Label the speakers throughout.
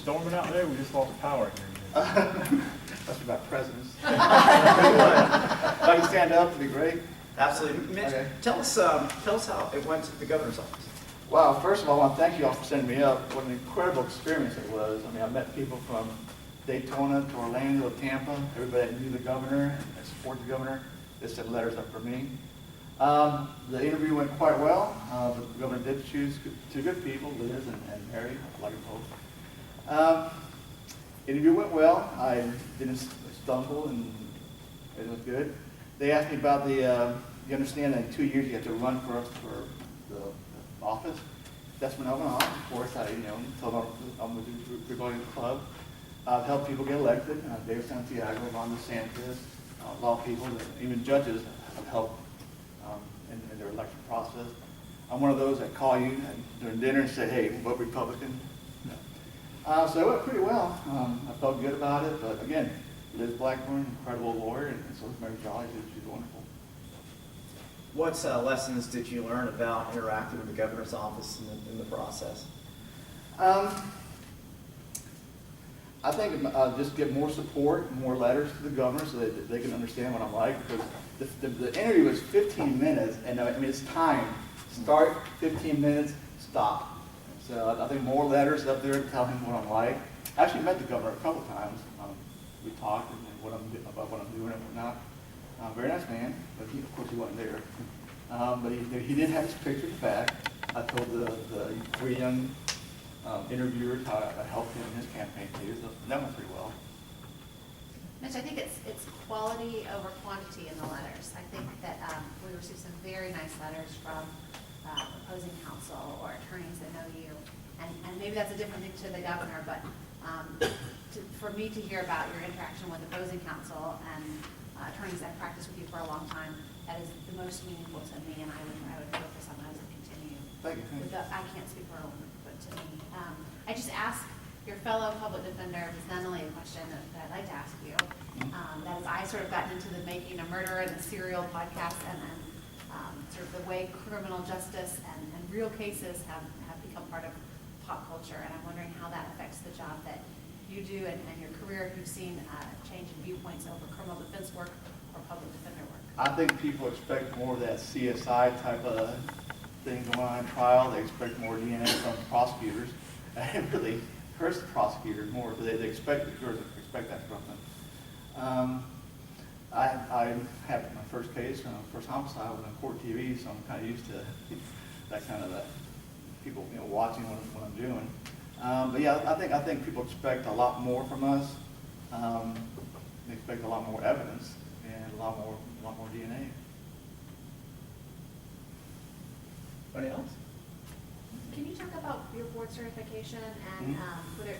Speaker 1: storming out there? We just lost power here.
Speaker 2: That's about presidents. If I can stand up, it'd be great.
Speaker 3: Absolutely. Mitch,
Speaker 2: Okay.
Speaker 3: tell us how it went to the governor's office.
Speaker 2: Wow, first of all, I want to thank you all for sending me up. What an incredible experience it was. I mean, I met people from Daytona to Orlando to Tampa. Everybody that knew the governor and supported the governor, they sent letters up for me. The interview went quite well. The governor did choose two good people, Liz and Mary. I like them both. Interview went well. I didn't stumble and it was good. They asked me about the, you understand that in 2 years you have to run for the office. That's when I went on. Of course, I told them I'm with the Republican Club. I've helped people get elected. David Santiago, Ron DeSantis, a lot of people, even judges have helped in their election process. I'm one of those that call you during dinner and say, hey, vote Republican. So it went pretty well. I felt good about it, but again, Liz Blackburn, incredible lawyer, and so is Mary Jolly. She's wonderful.
Speaker 3: What lessons did you learn about interacting with the governor's office in the process?
Speaker 2: I think just get more support, more letters to the governor so that they can understand what I'm like. Because the interview was 15 minutes, and I mean it's timed. Start 15 minutes, stop. So I think more letters up there to tell him what I'm like. I actually met the governor a couple times. We talked about what I'm doing and whatnot. Very nice man, but of course he wasn't there. But he did have his pictures back. I told the three young interviewers how I helped him in his campaign too, so that went pretty well.
Speaker 4: Mitch, I think it's quality over quantity in the letters. I think that we received some very nice letters from opposing counsel or attorneys that know you, and maybe that's a different thing to the governor, but for me to hear about your interaction with opposing counsel and attorneys that practiced with you for a long time, that is the most meaningful to me, and I would focus on that as a continue.
Speaker 2: Thank you.
Speaker 4: I can't speak for everyone, but to me, I just ask your fellow public defender, Ms. Nunley, a question that I'd like to ask you. That is, I sort of gotten into the Making a Murderer and the Serial podcast, and sort of the way criminal justice and real cases have become part of pop culture, and I'm wondering how that affects the job that you do and your career, if you've seen change in viewpoints over criminal defense work or public defender work.
Speaker 2: I think people expect more of that CSI type of thing going on in trial. They expect more DNA from prosecutors. And it really hurts the prosecutors more because they expect the jurors expect that from them. I had my first case, first homicide was on court TV, so I'm kind of used to that kind of people watching what I'm doing. But yeah, I think people expect a lot more from us. They expect a lot more evidence and a lot more DNA.
Speaker 3: Anybody else?
Speaker 4: Can you talk about your board certification and whether,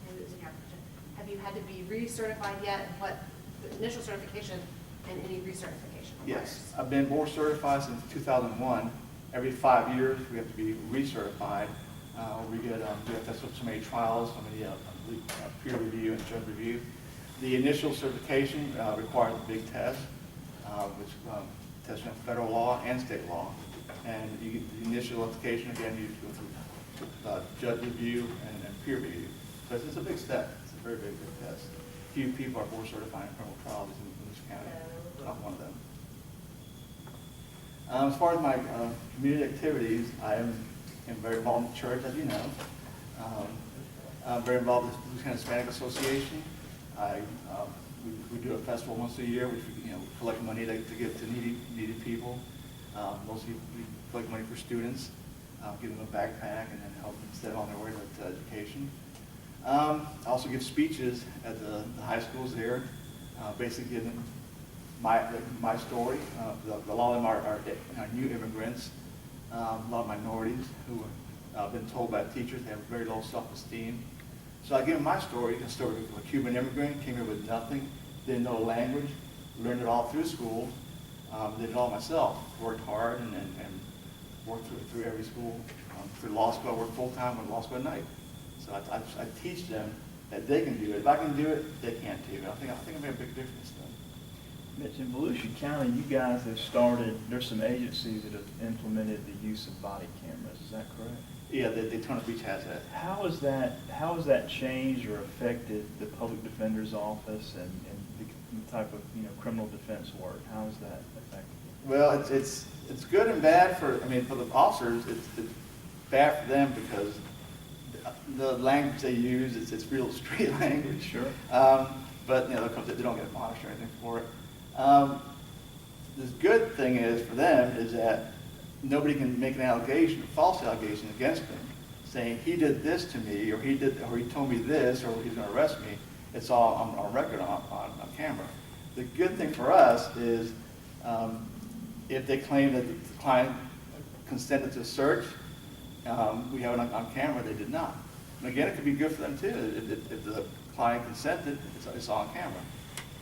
Speaker 4: maybe it was in your application, have you had to be recertified yet, and what the initial certification and any recertification requires?
Speaker 2: Yes, I've been board certified since 2001. Every 5 years we have to be recertified. We have to have so many trials, so many peer review and judge review. The initial certification requires a big test, which tests federal law and state law. And the initial application, again, you go through judge review and peer review. So it's a big step. It's a very, very big test. Few people are board certified in criminal trials in this county. I'm one of them. As far as my community activities, I am very involved in the church, as you know. I'm very involved with the Louisiana Hispanic Association. We do a festival once a year, which we collect money to give to needy people. Mostly we collect money for students, give them a backpack, and then help them stay on their way to education. I also give speeches at the high schools there, basically giving my story. A lot of them are new immigrants, a lot of minorities who have been told by teachers they have very low self-esteem. So I give them my story, a story of a Cuban immigrant, came here with nothing, didn't know the language, learned it all through school, did it all myself, worked hard and worked through every school. Through law school, I worked full-time, went to law school at night. So I teach them that they can do it. If I can do it, they can't do it. I think I made a big difference then.
Speaker 1: Mitch, in Volusia County, you guys have started, there's some agencies that have implemented the use of body cameras. Is that correct?
Speaker 2: Yeah, the Daytona Beach has that.
Speaker 1: How has that changed or affected the public defender's office and the type of, criminal defense work? How has that affected you?
Speaker 2: Well, it's good and bad for the officers. It's bad for them because the language they use, it's real street language.
Speaker 1: Sure.
Speaker 2: But, they don't get admonished or anything for it. The good thing is for them is that nobody can make an allegation, a false allegation against him, saying he did this to me, or he told me this, or he's going to arrest me. It's all on record on camera. The good thing for us is if they claim that the client consented to search, we have it on camera. They did not. And again, it could be good for them too. If the client consented, it's all on camera.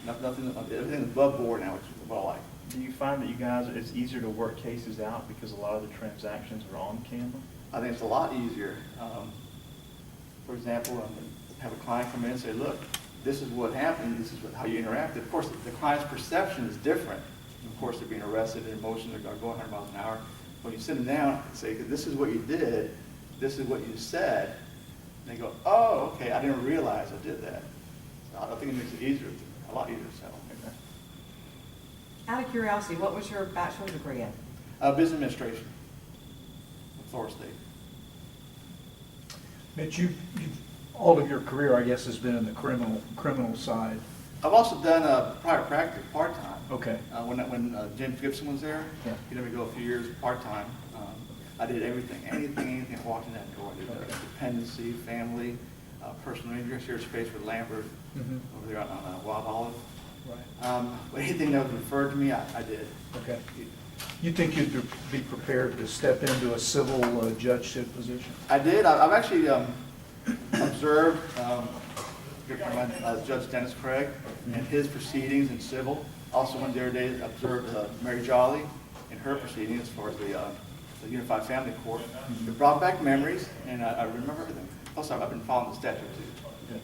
Speaker 2: Nothing, everything above board now, which is what I like.
Speaker 1: Do you find that you guys, it's easier to work cases out because a lot of the transactions are on camera?
Speaker 2: I think it's a lot easier. For example, have a client come in and say, look, this is what happened, this is how you interacted. Of course, the client's perception is different. Of course, they're being arrested, their emotions are going 100 miles an hour. When you sit them down and say, this is what you did, this is what you said, and they go, oh, okay, I didn't realize I did that. So I think it makes it easier, a lot easier to settle.
Speaker 5: Out of curiosity, what was your bachelor's degree in?
Speaker 2: Business administration, Florida State.
Speaker 6: Mitch, all of your career, I guess, has been in the criminal side.
Speaker 2: I've also done private practice part-time.
Speaker 6: Okay.
Speaker 2: When Jim Gibson was there,
Speaker 6: Yeah.
Speaker 2: he let me go a few years part-time. I did anything I walked in that door. I did
Speaker 6: Okay.
Speaker 2: dependency, family, personal injury, serious space with Lambert over there on Wild Olive.
Speaker 6: Right.
Speaker 2: But anything that was referred to me, I did.
Speaker 6: Okay. You think you'd be prepared to step into a civil judgeship position?
Speaker 2: I did. I've actually observed good friend of mine, Judge Dennis Craig, and his proceedings in civil. Also, one day observed Mary Jolly in her proceedings as far as the Unified Family Court. It brought back memories, and I remember everything. Plus, I've been following the statute too.
Speaker 6: Good.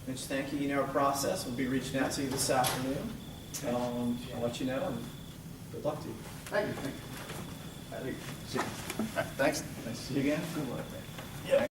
Speaker 3: Mitch, thank you. You know our process. We'll be reaching out to you this afternoon. I'll let you know, and good luck to you.
Speaker 2: Thank you. Thanks. Nice to see you again.
Speaker 1: Good luck, man.